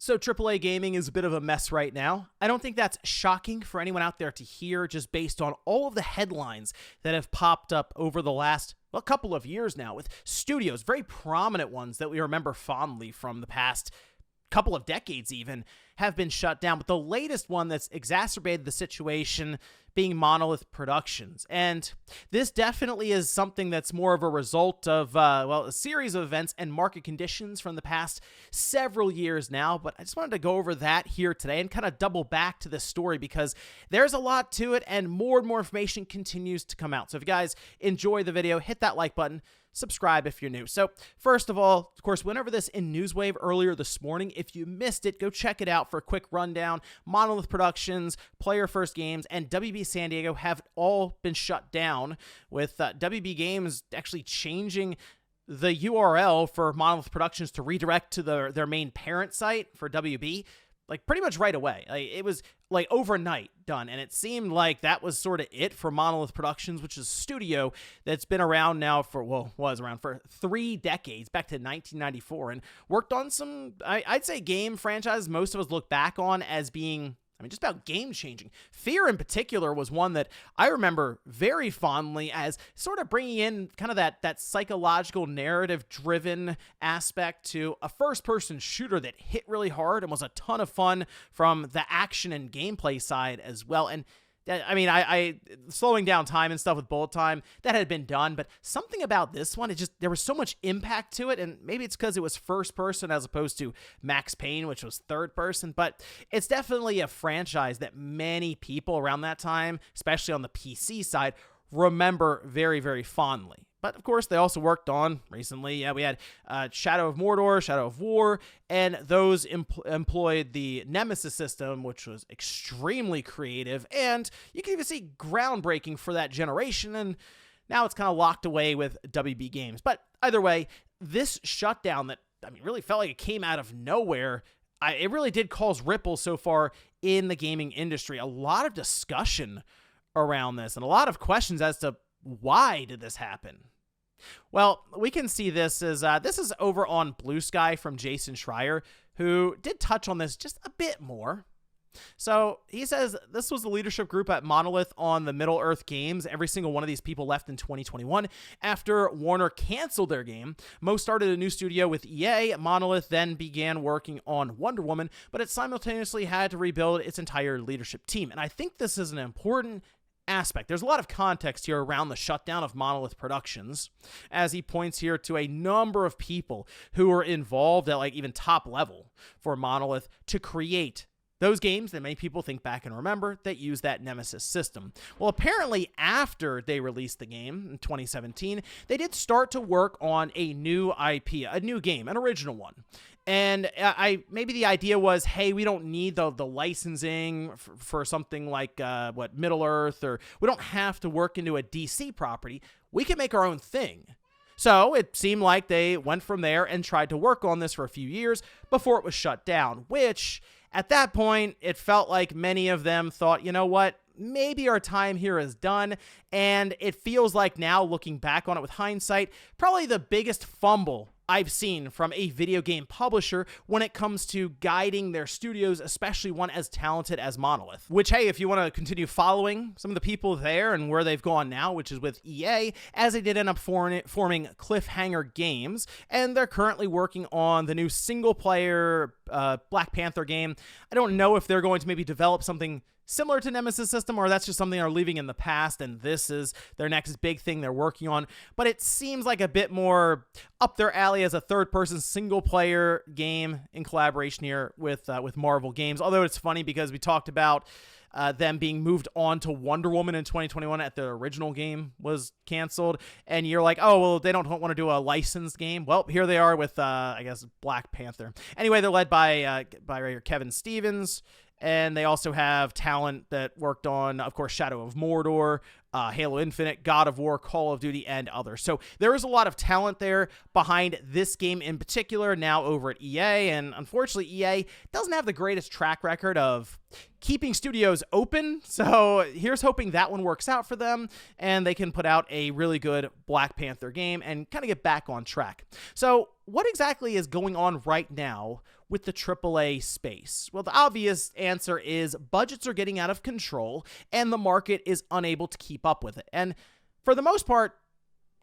So AAA gaming is a bit of a mess right now. I don't think that's shocking for anyone out there to hear, just based on all of the headlines that have popped up over the last couple of years now, with studios, very prominent ones that we remember fondly from the past couple of decades even, have been shut down. But the latest one that's exacerbated the situation being Monolith Productions. And this definitely is something that's more of a result of, a series of events and market conditions from the past several years now. But I just wanted to go over that here today and kind of double back to this story because there's a lot to it and more information continues to come out. So if you guys enjoy the video, hit that like button. Subscribe if you're new. So first of all, of course, whenever this in Newswave earlier this morning, if you missed it, go check it out for a quick rundown. Monolith Productions, Player First Games, and WB San Diego have all been shut down, with WB Games actually changing the URL for Monolith Productions to redirect to their main parent site for WB, like pretty much right away. It was like overnight done, and it seemed like that was sort of it for Monolith Productions, which is a studio that's been around now for, was around for 3 decades, back to 1994, and worked on some, I'd say, game franchises most of us look back on as being, just about game-changing. Fear, in particular, was one that I remember very fondly as sort of bringing in kind of that psychological, narrative-driven aspect to a first-person shooter that hit really hard and was a ton of fun from the action and gameplay side as well. And I slowing down time and stuff with bullet time, that had been done, but something about this one, there was so much impact to it, and maybe it's because it was first person as opposed to Max Payne, which was third person, but it's definitely a franchise that many people around that time, especially on the PC side, remember very, very fondly. But of course, they also worked on recently. We had Shadow of Mordor, Shadow of War, and those employed the Nemesis system, which was extremely creative, and you can even see groundbreaking for that generation. And now it's kind of locked away with WB Games. But either way, this shutdown that really felt like it came out of nowhere. It really did cause ripples so far in the gaming industry. A lot of discussion around this, and a lot of questions as to why did this happen? Well, we can see this is over on Blue Sky from Jason Schreier, who did touch on this just a bit more. So he says this was the leadership group at Monolith on the Middle-earth games. Every single one of these people left in 2021 after Warner canceled their game. Mo started a new studio with EA. Monolith then began working on Wonder Woman, but it simultaneously had to rebuild its entire leadership team. And I think this is an important aspect. There's a lot of context here around the shutdown of Monolith Productions, as he points here to a number of people who were involved at even top level for Monolith to create those games that many people think back and remember that use that Nemesis system. Well, apparently after they released the game in 2017, they did start to work on a new IP, a new game, an original one. And maybe the idea was, hey, we don't need the licensing for something like Middle-earth, or we don't have to work into a DC property. We can make our own thing. So it seemed like they went from there and tried to work on this for a few years before it was shut down, which at that point, it felt like many of them thought, you know what, maybe our time here is done. And it feels like now, looking back on it with hindsight, probably the biggest fumble I've seen from a video game publisher when it comes to guiding their studios, especially one as talented as Monolith. Which, hey, if you want to continue following some of the people there and where they've gone now, which is with EA, as they did end up forming Cliffhanger Games, and they're currently working on the new single-player Black Panther game. I don't know if they're going to maybe develop something similar to Nemesis system, or that's just something they're leaving in the past, and this is their next big thing they're working on. But it seems like a bit more up their alley as a third-person single-player game in collaboration here with Marvel Games. Although it's funny because we talked about them being moved on to Wonder Woman in 2021 at their original game was canceled, and you're like, oh, well, they don't want to do a licensed game. Well, here they are with, I guess, Black Panther. Anyway, they're led by Kevin Stevens, and they also have talent that worked on, of course, Shadow of Mordor, Halo Infinite, God of War, Call of Duty, and others. So there is a lot of talent there behind this game in particular, now over at EA, and unfortunately, EA doesn't have the greatest track record of keeping studios open, so here's hoping that one works out for them, and they can put out a really good Black Panther game and kind of get back on track. So what exactly is going on right now with the AAA space? Well, the obvious answer is budgets are getting out of control and the market is unable to keep up with it. And for the most part,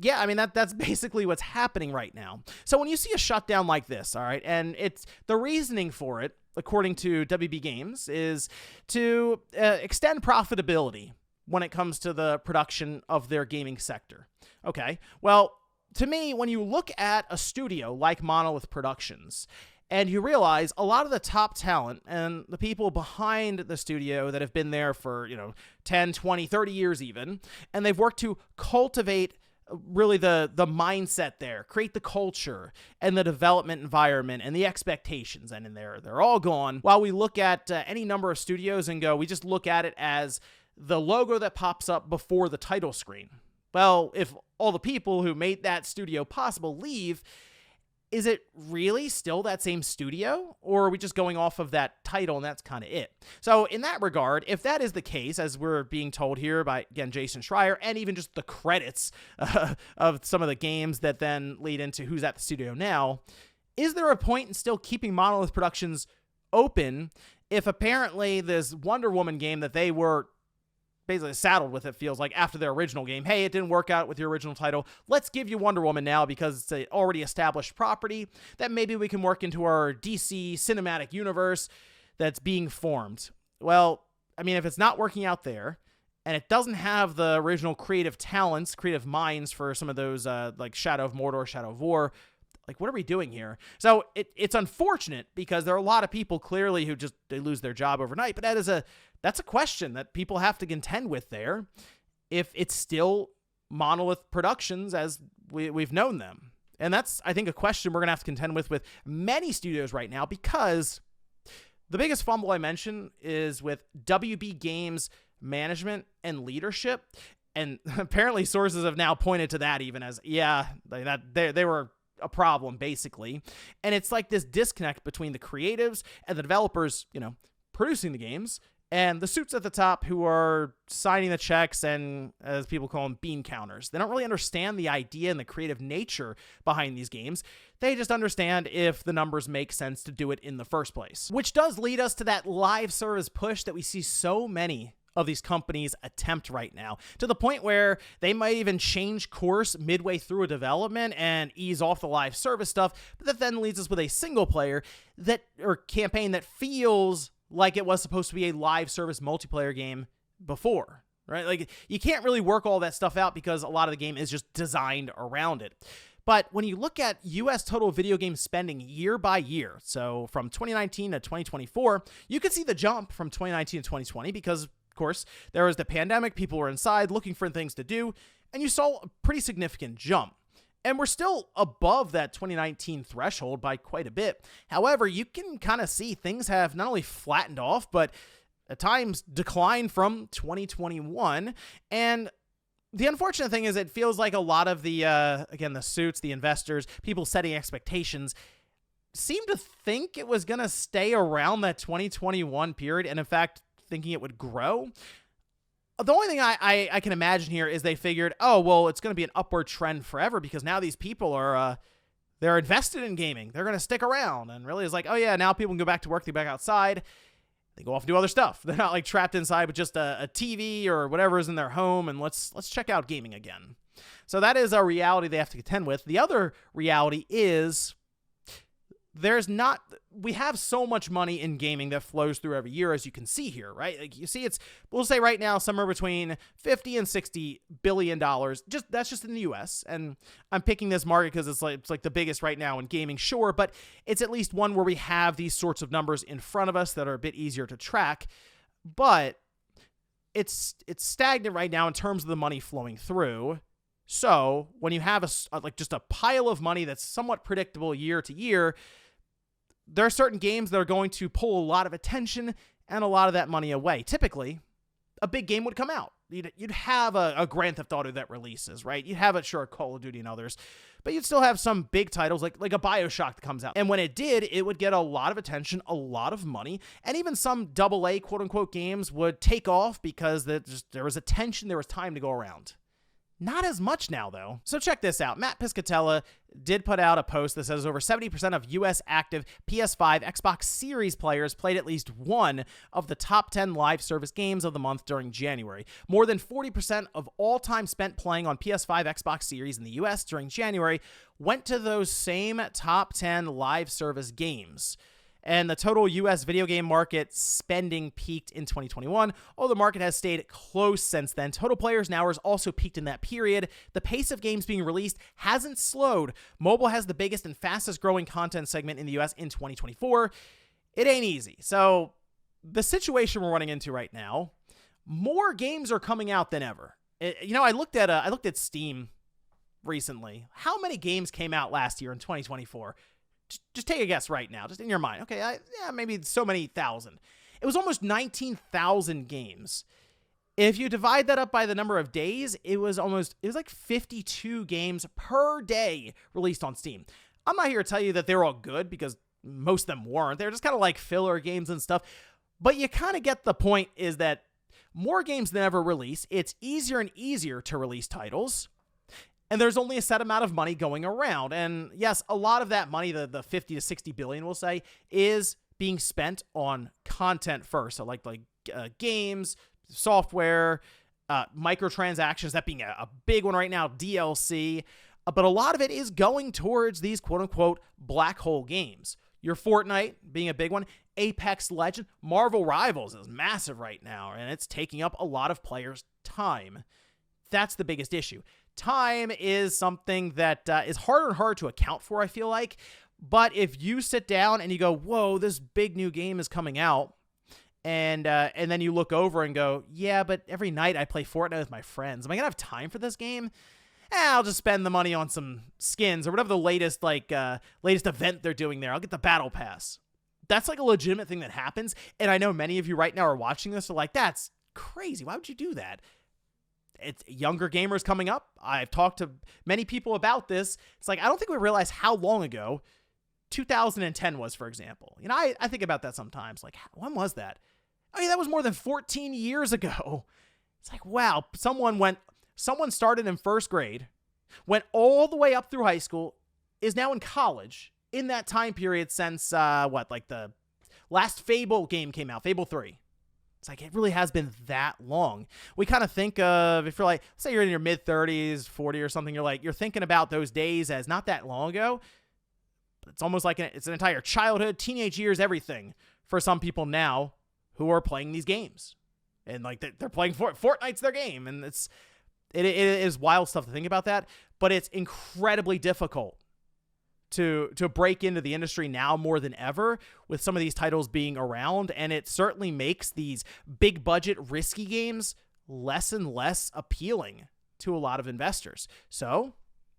yeah, I mean, that's basically what's happening right now. So when you see a shutdown like this, all right, and it's the reasoning for it, according to WB Games, is to extend profitability when it comes to the production of their gaming sector. Okay, well, to me, when you look at a studio like Monolith Productions, and you realize a lot of the top talent and the people behind the studio that have been there for, 10, 20, 30 years even, and they've worked to cultivate really the mindset there, create the culture and the development environment and the expectations, and in there, they're all gone. While we look at any number of studios and we just look at it as the logo that pops up before the title screen. Well, if all the people who made that studio possible leave, is it really still that same studio, or are we just going off of that title and that's kind of it? So in that regard, if that is the case, as we're being told here by, again, Jason Schreier, and even just the credits of some of the games that then lead into who's at the studio now, is there a point in still keeping Monolith Productions open if apparently this Wonder Woman game that they were basically saddled with, it feels like, after their original game, hey, it didn't work out with your original title, let's give you Wonder Woman now because it's an already established property that maybe we can work into our DC cinematic universe that's being formed? Well, I mean, if it's not working out there and it doesn't have the original creative talents, creative minds for some of those like Shadow of Mordor, Shadow of War, like, what are we doing here? So it's unfortunate because there are a lot of people clearly who just, they lose their job overnight, but that's a question that people have to contend with there if it's still Monolith Productions as we've known them. And that's, I think, a question we're going to have to contend with many studios right now, because the biggest fumble I mentioned is with WB Games management and leadership. And apparently sources have now pointed to that even as, yeah, they were a problem, basically. And it's like this disconnect between the creatives and the developers, producing the games, and the suits at the top who are signing the checks and, as people call them, bean counters. They don't really understand the idea and the creative nature behind these games. They just understand if the numbers make sense to do it in the first place. Which does lead us to that live service push that we see so many of these companies attempt right now, to the point where they might even change course midway through a development and ease off the live service stuff, but that then leads us with a single player or campaign that feels like it was supposed to be a live service multiplayer game before, right? Like, you can't really work all that stuff out because a lot of the game is just designed around it. But when you look at U.S. total video game spending year by year, so from 2019 to 2024, you can see the jump from 2019 to 2020 because, of course, there was the pandemic, people were inside looking for things to do, and you saw a pretty significant jump. And we're still above that 2019 threshold by quite a bit. However, you can kind of see things have not only flattened off, but at times declined from 2021. And the unfortunate thing is it feels like a lot of the, again, the suits, the investors, people setting expectations seem to think it was going to stay around that 2021 period, and in fact, thinking it would grow. The only thing I can imagine here is they figured, oh, well, it's going to be an upward trend forever because now these people are, they're invested in gaming. They're going to stick around. And really it's like, oh yeah, now people can go back to work, they go back outside. They go off and do other stuff. They're not like trapped inside with just a TV or whatever is in their home, and let's check out gaming again. So that is a reality they have to contend with. The other reality is we have so much money in gaming that flows through every year, as you can see here, right? Like, you see, we'll say right now somewhere between $50 and $60 billion. That's just in the US. And I'm picking this market because it's like the biggest right now in gaming, sure, but it's at least one where we have these sorts of numbers in front of us that are a bit easier to track. But it's stagnant right now in terms of the money flowing through. So when you have just a pile of money that's somewhat predictable year to year, there are certain games that are going to pull a lot of attention and a lot of that money away. Typically, a big game would come out. You'd have a Grand Theft Auto that releases, right? You'd have a Call of Duty and others, but you'd still have some big titles like a BioShock that comes out. And when it did, it would get a lot of attention, a lot of money, and even some AA quote-unquote games would take off because there was attention, there was time to go around. Not as much now, though. So check this out. Matt Piscatella did put out a post that says over 70% of U.S. active PS5, Xbox Series players played at least one of the top 10 live service games of the month during January. More than 40% of all time spent playing on PS5, Xbox Series in the U.S. during January went to those same top 10 live service games. And the total U.S. video game market spending peaked in 2021. Although the market has stayed close since then, total players and hours also peaked in that period. The pace of games being released hasn't slowed. Mobile has the biggest and fastest growing content segment in the U.S. in 2024. It ain't easy. So the situation we're running into right now, more games are coming out than ever. I looked at Steam recently. How many games came out last year in 2024? Just take a guess right now, just in your mind. Okay, maybe so many thousand. It was almost 19,000 games. If you divide that up by the number of days, it was like 52 games per day released on Steam. I'm not here to tell you that they're all good, because most of them weren't. They're just kind of like filler games and stuff. But you kind of get the point, is that more games than ever release. It's easier and easier to release titles. And there's only a set amount of money going around. And yes, a lot of that money, the 50 to 60 billion, we'll say, is being spent on content first. So like games, software, microtransactions, that being a big one right now, DLC. But a lot of it is going towards these quote-unquote black hole games. Your Fortnite being a big one. Apex Legends. Marvel Rivals is massive right now, and it's taking up a lot of players' time. That's the biggest issue. Time is something that is harder and harder to account for, I feel like. But if you sit down and you go, whoa, this big new game is coming out, and then you look over and go, yeah, but every night I play Fortnite with my friends. Am I going to have time for this game? I'll just spend the money on some skins or whatever the latest event they're doing there. I'll get the battle pass. That's like a legitimate thing that happens. And I know many of you right now are watching this are like, that's crazy. Why would you do that? It's younger gamers coming up. I've talked to many people about this. It's like, I don't think we realize how long ago 2010 was, for example. I think about that sometimes. Like, when was that? Oh, yeah, that was more than 14 years ago. It's like, wow, someone started in first grade, went all the way up through high school, is now in college in that time period since, the last Fable game came out, Fable 3. It's like, it really has been that long. We kind of think of, if you're like, say you're in your mid-30s, 40 or something, you're thinking about those days as not that long ago. But it's almost like it's an entire childhood, teenage years, everything for some people now who are playing these games. And like they're playing Fortnite's their game. And it is wild stuff to think about that. But it's incredibly difficult to break into the industry now more than ever with some of these titles being around, and it certainly makes these big budget risky games less and less appealing to a lot of investors. So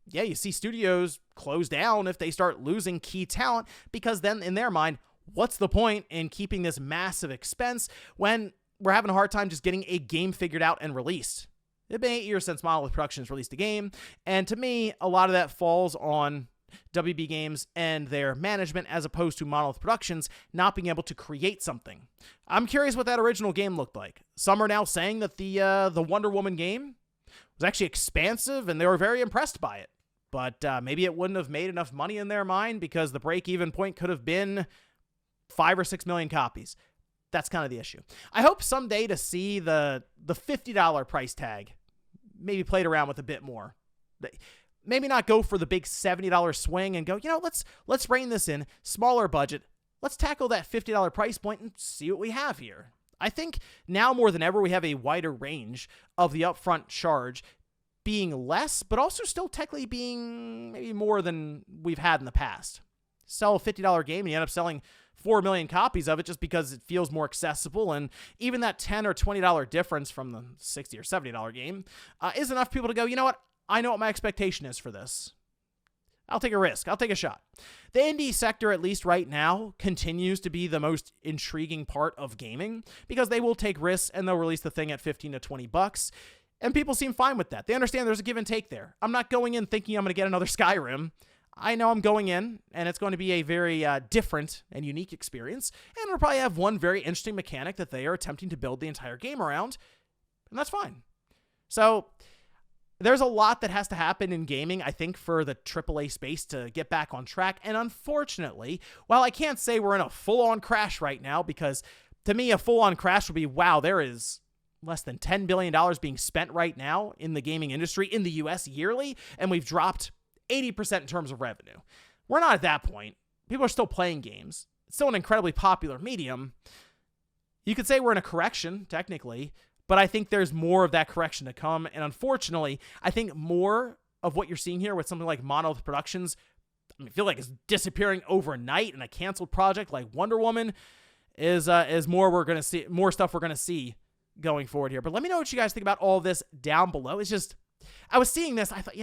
yeah, you see studios close down if they start losing key talent, because then in their mind, what's the point in keeping this massive expense when we're having a hard time just getting a game figured out and released? It's been 8 years since Monolith Productions released a game, and to me, a lot of that falls on WB Games and their management, as opposed to Monolith Productions not being able to create something. I'm curious what that original game looked like. Some are now saying that the Wonder Woman game was actually expansive and they were very impressed by it. But maybe it wouldn't have made enough money in their mind, because the break-even point could have been 5 or 6 million copies. That's kind of the issue. I hope someday to see the $50 price tag maybe played around with a bit more. Maybe not go for the big $70 swing and go, let's rein this in, smaller budget. Let's tackle that $50 price point and see what we have here. I think now more than ever, we have a wider range of the upfront charge being less, but also still technically being maybe more than we've had in the past. Sell a $50 game and you end up selling 4 million copies of it just because it feels more accessible. And even that $10 or $20 difference from the $60 or $70 game is enough people to go, you know what? I know what my expectation is for this. I'll take a risk. I'll take a shot. The indie sector, at least right now, continues to be the most intriguing part of gaming, because they will take risks and they'll release the thing at 15 to 20 bucks. And people seem fine with that. They understand there's a give and take there. I'm not going in thinking I'm going to get another Skyrim. I know I'm going in, and it's going to be a very different and unique experience. And it'll probably have one very interesting mechanic that they are attempting to build the entire game around. And that's fine. So there's a lot that has to happen in gaming, I think, for the AAA space to get back on track. And unfortunately, while I can't say we're in a full-on crash right now, because to me, a full-on crash would be, wow, there is less than $10 billion being spent right now in the gaming industry in the US yearly, and we've dropped 80% in terms of revenue. We're not at that point. People are still playing games. It's still an incredibly popular medium. You could say we're in a correction, technically, but I think there's more of that correction to come. And unfortunately, I think more of what you're seeing here with something like Monolith Productions, I feel like it's disappearing overnight, and a canceled project like Wonder Woman is more we're going to see, more stuff we're going to see going forward here. But let me know what you guys think about all this down below. It's just, I was seeing this, I thought,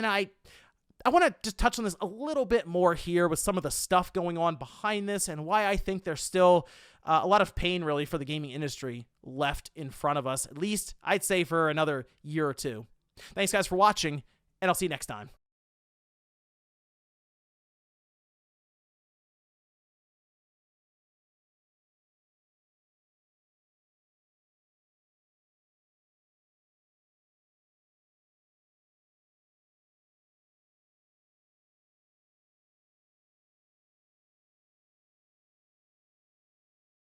I want to just touch on this a little bit more here with some of the stuff going on behind this and why I think there's still a lot of pain really for the gaming industry left in front of us, at least I'd say for another year or two. Thanks guys for watching, and I'll see you next time.